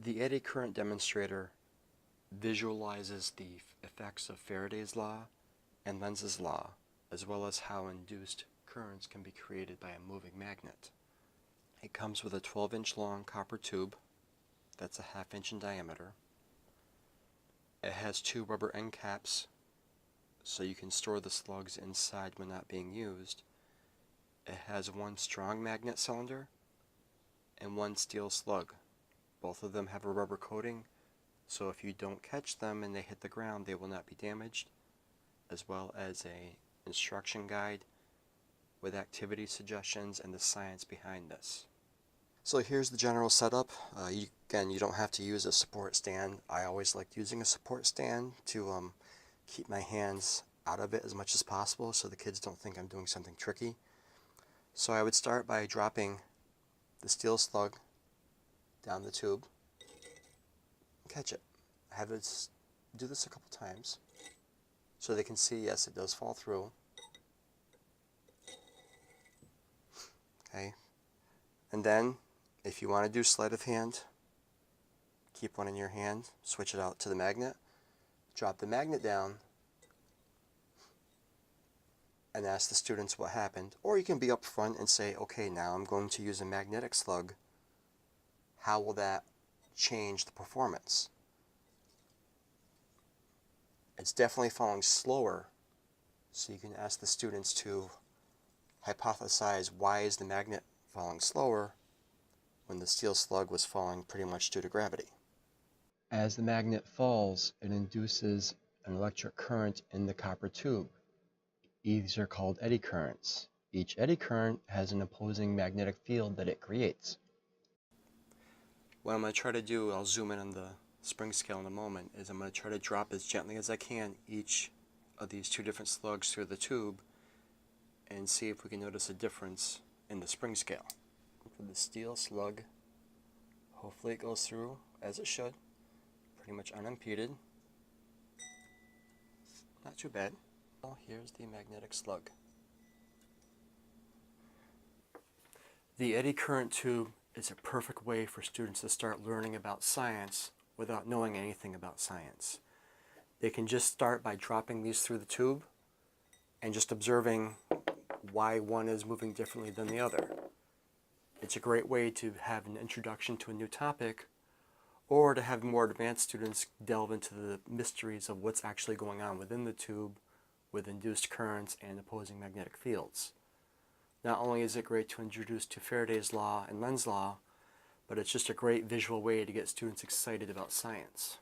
The eddy current demonstrator visualizes the effects of Faraday's law and Lenz's law, as well as how induced currents can be created by a moving magnet. It comes with a 12-inch long copper tube that's a 1/2 inch in diameter. It has 2 rubber end caps so you can store the slugs inside when not being used. It has 1 strong magnet cylinder and 1 steel slug. Both of them have a rubber coating, so if you don't catch them and they hit the ground, they will not be damaged, as well as a instruction guide with activity suggestions and the science behind this. So here's the general setup. Again, you don't have to use a support stand. I always liked using a support stand to keep my hands out of it as much as possible so the kids don't think I'm doing something tricky. So I would start by dropping the steel slug down the tube and catch it. Have it do this a couple times so they can see, yes, it does fall through. Okay, and then if you want to do sleight of hand, keep one in your hand, switch it out to the magnet, drop the magnet down, and ask the students what happened. Or you can be up front and say, okay, now I'm going to use a magnetic slug. How will that change the performance? It's definitely falling slower, so you can ask the students to hypothesize, why is the magnet falling slower when the steel slug was falling pretty much due to gravity. As the magnet falls, it induces an electric current in the copper tube. These are called eddy currents. Each eddy current has an opposing magnetic field that it creates. What I'm going to try to do, I'll zoom in on the spring scale in a moment, is I'm going to try to drop as gently as I can each of these 2 different slugs through the tube and see if we can notice a difference in the spring scale. For the steel slug, hopefully it goes through as it should, pretty much unimpeded. Not too bad. Well, here's the magnetic slug. The eddy current tube is a perfect way for students to start learning about science without knowing anything about science. They can just start by dropping these through the tube and just observing why one is moving differently than the other. It's a great way to have an introduction to a new topic, or to have more advanced students delve into the mysteries of what's actually going on within the tube with induced currents and opposing magnetic fields. Not only is it great to introduce to Faraday's law and Lenz's law, but it's just a great visual way to get students excited about science.